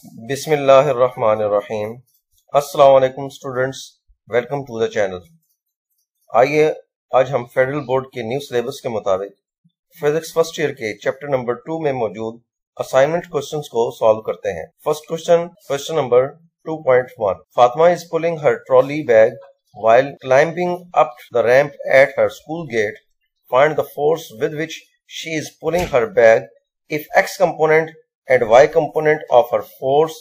बिस्मिल्लाहिर्रहमानिर्रहीम। अस्सलाम वालेकुम students, welcome to the channel. आइए आज हम फेडरल बोर्ड के न्यू सिलेबस के मुताबिक फिजिक्स फर्स्ट ईयर के चैप्टर नंबर 2 में मौजूद असाइनमेंट क्वेश्चंस को सॉल्व करते हैं। First question number 2.1। Fatima is pulling her trolley bag while climbing up the ramp at her school gate. Find the force with which she is pulling her bag if x component and y component of her force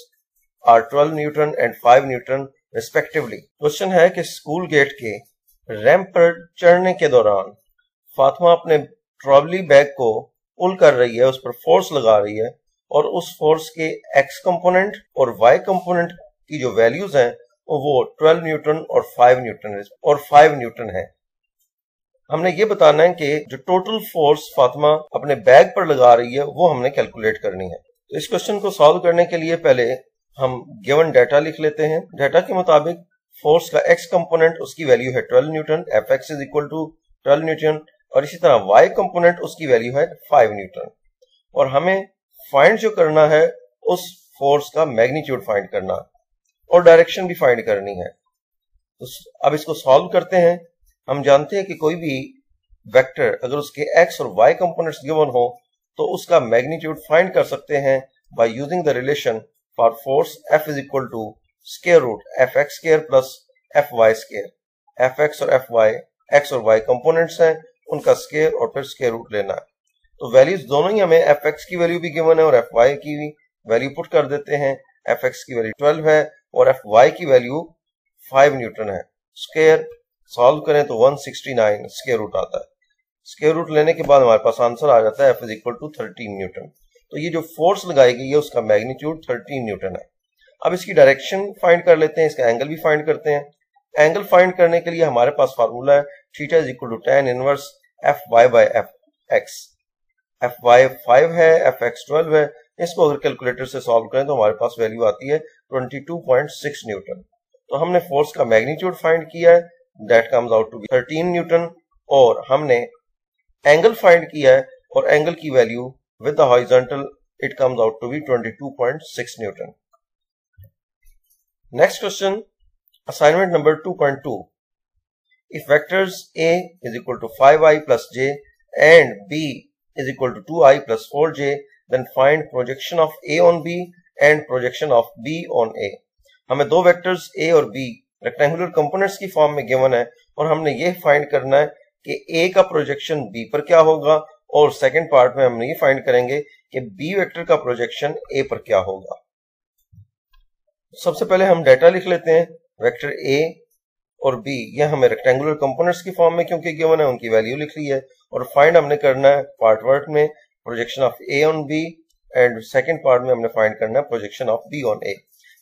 are 12 Newton and 5 Newton respectively. Question है कि school gate के ramp पर चढ़ने के दौरान फातिमा अपने trolley bag को पुल कर रही है, उस पर फोर्स लगा रही है और उस फोर्स के x कंपोनेंट और y कंपोनेंट की जो वैल्यूज हैं वो 12 न्यूटन और 5 न्यूटन है। हमने ये बताना है कि जो टोटल फोर्स फातिमा अपने बैग पर लगा रही है वो हमने कैलकुलेट करनी है। तो इस क्वेश्चन को सॉल्व करने के लिए पहले हम गिवन डाटा लिख लेते हैं। डाटा के मुताबिक फोर्स का x कंपोनेंट उसकी वैल्यू है 12 newton, Fx is equal to 12 newton, और इसी तरह y कंपोनेंट उसकी वैल्यू है 5 न्यूटन। और हमें फाइंड जो करना है उस फोर्स का मैग्नीट्यूड फाइंड करना और डायरेक्शन भी फाइंड करनी है। तो अब इसको सॉल्व करते हैं। हम जानते हैं कि कोई भी वेक्टर अगर उसके x और y कंपोनेंट्स गिवन हो तो उसका मैग्नीट्यूड फाइंड कर सकते हैं by using the relation for force F is equal to square root Fx square plus Fy square. Fx और Fy x और y कंपोनेंट्स हैं, उनका स्क्वायर और फिर स्क्वायर रूट लेना है। तो वैल्यूज दोनों ही हमें Fx की वैल्यू भी गिवन है और Fy की भी वैल्यू पुट कर देते हैं। Fx की वैल्यू 12 है और Fy की वैल्यू 5 न्यूटन है। स्क्वायर सॉल्व करें तो 169 स्क्वायर रूट आता है। स्क्वायर रूट लेने के बाद हमारे पास आंसर आ जाता है F is equal to 13 newton. तो ये जो फोर्स लगाई गई है उसका मैग्नीट्यूड 13 न्यूटन है। अब इसकी डायरेक्शन फाइंड कर लेते हैं, इसका एंगल भी फाइंड करते हैं। एंगल फाइंड करने के लिए हमारे पास फार्मूला है theta is equal to tan inverse Fy by Fx। Fy 5 है, Fx 12 है। इसको अगर कैलकुलेटर से सॉल्व करें तो हमारे पास वैल्यू आती है 22.6 न्यूटन। तो हमने फोर्स का मैग्नीट्यूड फाइंड किया है, that comes out to be 13 newton, और हमने एंगल फाइंड किया है और एंगल की value with the horizontal it comes out to be 22.6 newton. Next question, assignment number 2.2। If vectors a is equal to 5i plus j and b is equal to 2i plus 4j, then find projection of a on b and projection of b on a। हमें दो vectors a और b rectangular components की form में given है और हमने ये find करना है कि a का प्रोजेक्शन b पर क्या होगा, और सेकंड पार्ट में हम ये फाइंड करेंगे कि b वेक्टर का प्रोजेक्शन a पर क्या होगा। सबसे पहले हम डाटा लिख लेते हैं। वेक्टर a और b ये हमें रेक्टेंगुलर कंपोनेंट्स की फॉर्म में क्योंकि गिवन है उनकी वैल्यू लिख ली है, और फाइंड हमने करना है पार्ट वर्क में projection of a on b, and second part में हमने फाइंड करना है projection of b on a।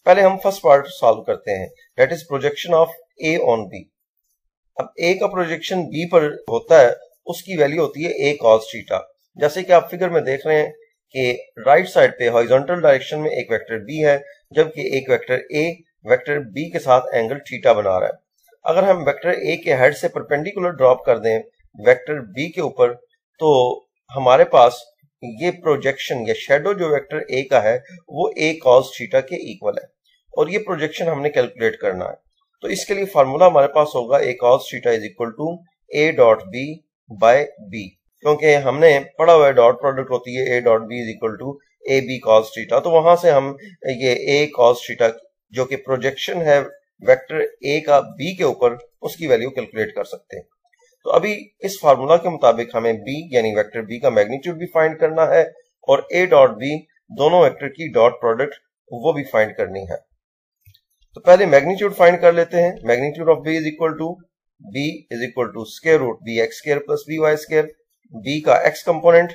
पहले हम फर्स्ट पार्ट सॉल्व करते हैं, that is projection of a on b। अब a का प्रोजेक्शन b पर होता है, उसकी वैल्यू होती है a cos थीटा। जैसे कि आप फिगर में देख रहे हैं कि राइट साइड पे हॉरिजॉन्टल डायरेक्शन में एक वेक्टर b है, जबकि एक वेक्टर a वेक्टर b के साथ एंगल थीटा बना रहा है। अगर हम वेक्टर a के हेड से परपेंडिकुलर ड्रॉप कर दें वेक्टर b के ऊपर, तो हमारे पास ये प्रोजेक्शन या शेडो जो वेक्टर a का है वो a cos थीटा के इक्वल है, और ये प्रोजेक्शन हमने कैलकुलेट करना है। तो इसके लिए फार्मूला हमारे पास होगा a cos theta is equal to a dot b by b, क्योंकि हमने पढ़ा हुआ है डॉट प्रोडक्ट होती है a dot b is equal to a b cos theta. तो वहां से हम ये a cos थीटा जो कि प्रोजेक्शन है वेक्टर a का b के ऊपर, उसकी वैल्यू कैलकुलेट कर सकते हैं। तो अभी इस फार्मूला के मुताबिक हमें b यानी वेक्टर b का मैग्नीट्यूड भी फाइंड करना है और a डॉट b दोनों वेक्टर की डॉट प्रोडक्ट वो भी फाइंड करनी है। तो पहले मैग्नीट्यूड फाइंड कर लेते हैं। Magnitude of b is equal to square root bx square plus by square. b का x कंपोनेंट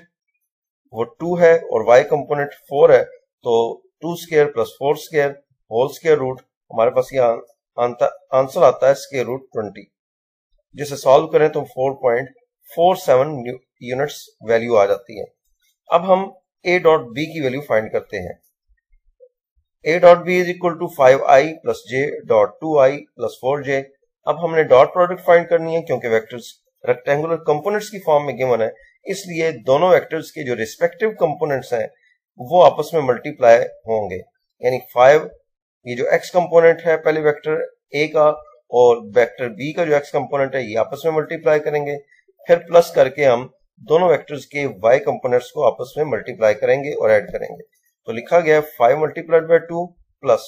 वो 2 है और y कंपोनेंट 4 है, तो 2 square plus 4 square whole square root, हमारे पास ये आंसर आता है स्क्वायर रूट 20, जिसे सॉल्व करें तो 4.47 यूनिट्स वैल्यू आ जाती है। अब हम a डॉट b की वैल्यू फाइंड करते हैं। a dot b is equal to 5i plus j dot 2i plus 4j। अब हमने डॉट प्रोडक्ट फाइंड करनी है, क्योंकि वेक्टर्स रेक्टेंगुलर कंपोनेंट्स की फॉर्म में गिवन है, इसलिए दोनों वेक्टर्स के जो रिस्पेक्टिव कंपोनेंट्स हैं वो आपस में मल्टीप्लाई होंगे। यानी 5 ये जो x कंपोनेंट है पहले वेक्टर a का और वेक्टर b का जो x कंपोनेंट है ये आपस में मल्टीप्लाई करेंगे, फिर प्लस करके हम दोनों वेक्टर्स के y कंपोनेंट्स को आपस में मल्टीप्लाई करेंगे और ऐड करेंगे। तो लिखा गया है 5 multiplied by 2 plus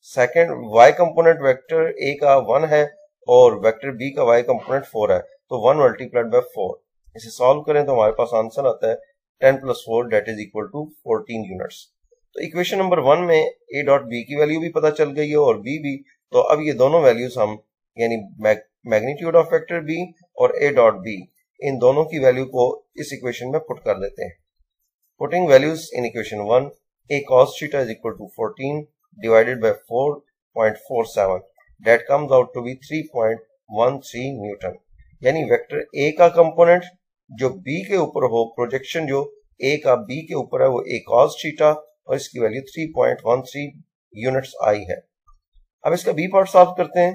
second y component vector a का 1 है और वेक्टर b का y कंपोनेंट 4 है, तो 1 मल्टीप्लाइड बाय 4। इसे सॉल्व करें तो हमारे पास आंसर आता है 10 plus 4 that is equal to 14 units. तो इक्वेशन नंबर 1 में a डॉट b की वैल्यू भी पता चल गई है और b भी, तो अब ये दोनों वैल्यूज हम यानी मैग्नीट्यूड ऑफ वेक्टर b और a डॉट b इन दोनों की वैल्यू को इस इक्वेशन में पुट कर देते हैं। Putting values in equation 1, a cos theta is equal to 14 divided by 4.47 that comes out to be 3.13 Newton. यानी वेक्टर a का कंपोनेंट जो b के ऊपर हो, प्रोजेक्शन जो a का b के ऊपर है वो a cos थीटा और इसकी वैल्यू 3.13 यूनिट्स आई है। अब इसका b पार्ट सॉल्व करते हैं।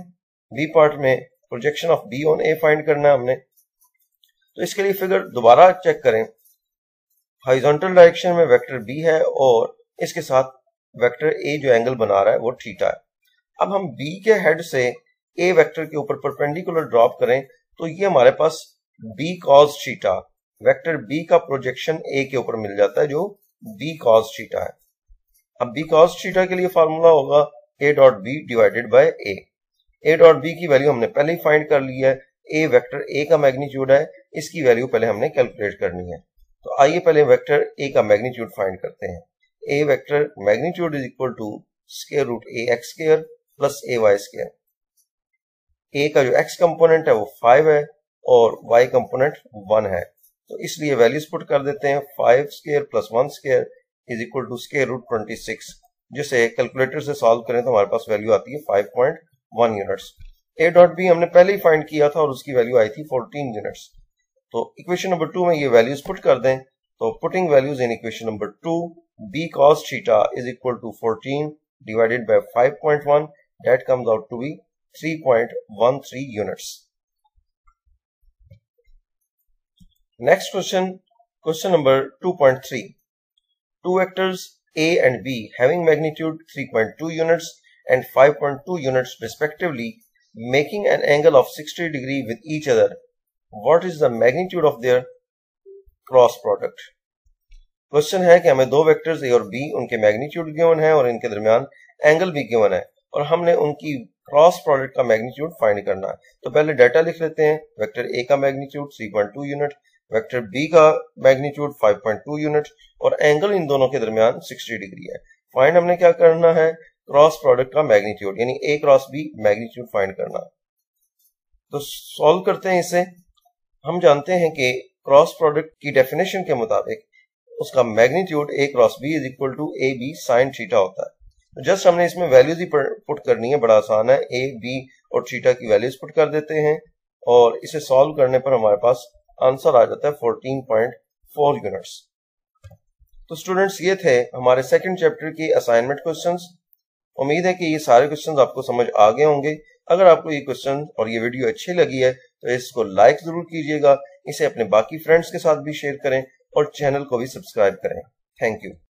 b पार्ट में projection of b on a find करना है हमने, तो इसके लिए फिगर दोबारा चेक करें। हॉरिजॉन्टल डायरेक्शन में वेक्टर b है और इसके साथ वेक्टर a जो एंगल बना रहा है वो थीटा है। अब हम b के हेड से a वेक्टर के ऊपर परपेंडिकुलर ड्रॉप करें तो ये हमारे पास b cos theta vector b का प्रोजेक्शन a के ऊपर मिल जाता है जो b cos थीटा है। अब b cos थीटा के लिए फार्मूला होगा a dot b divided by a। a dot b की वैल्यू हमने पहले ही फाइंड कर ली है। a वेक्टर a का मैग्नीट्यूड है, इसकी वैल्यू पहले हमने कैलकुलेट करनी है। तो आइए पहले वेक्टर a का मैग्नीट्यूड फाइंड करते हैं। a vector magnitude is equal to square root ax square plus ay square. a का जो x कंपोनेंट है वो 5 है और y कंपोनेंट 1 है, तो इसलिए वैल्यूज पुट कर देते हैं। 5 square plus 1 square is equal to square root 26, जिसे कैलकुलेटर से सॉल्व करें तो हमारे पास वैल्यू आती है 5.1 यूनिट्स। a डॉट b हमने पहले ही फाइंड किया था और उसकी वैल्यू आई थी 14 यूनिट्स। तो इक्वेशन नंबर 2 में ये वैल्यूज पुट कर दें, तो putting values in equation number 2, b cos theta is equal to 14 divided by 5.1 that comes out to be 3.13 units. Next question, question number 2.3। Two vectors a and b having magnitude 3.2 units and 5.2 units respectively, making an angle of 60 degree with each other. What is the magnitude of their cross product? Question है कि हमें दो vectors a और b, उनके magnitude given है और इनके दरमियान एंगल भी गिवन है और हमने उनकी क्रॉस प्रोडक्ट का मैग्नीट्यूड फाइंड करना है। तो पहले डाटा लिख लेते हैं। वेक्टर a का मैग्नीट्यूड 3.2 यूनिट, वेक्टर b का मैग्नीट्यूड 5.2 यूनिट और एंगल इन दोनों के दरमियान 60 डिग्री है। फाइंड हमने क्या करना है, क्रॉस प्रोडक्ट का मैग्नीट्यूड यानी a cross b magnitude find करना है। तो सॉल्व करते हैं इसे। हम जानते हैं कि क्रॉस प्रोडक्ट की डेफिनेशन के मुताबिक उसका magnitude a cross b is equal to a b sine theta होता है। तो जस्ट हमने इसमें वैल्यूज ही पुट करनी है, बड़ा आसान है। a b और थीटा की वैल्यूज पुट कर देते हैं और इसे सॉल्व करने पर हमारे पास आंसर आ जाता है 14.4 यूनिट्स। तो स्टूडेंट्स ये थे हमारे सेकंड चैप्टर की असाइनमेंट क्वेश्चंस। उम्मीद है कि ये सारे क्वेश्चंस आपको समझ आ गए होंगे। अगर आपको ये क्वेश्चन और ये वीडियो अच्छी लगी है तो इसको लाइक जरूर कीजिएगा, इसे अपने बाकी फ्रेंड्स के साथ भी शेयर करें और चैनल को भी सब्सक्राइब करें। Thank you.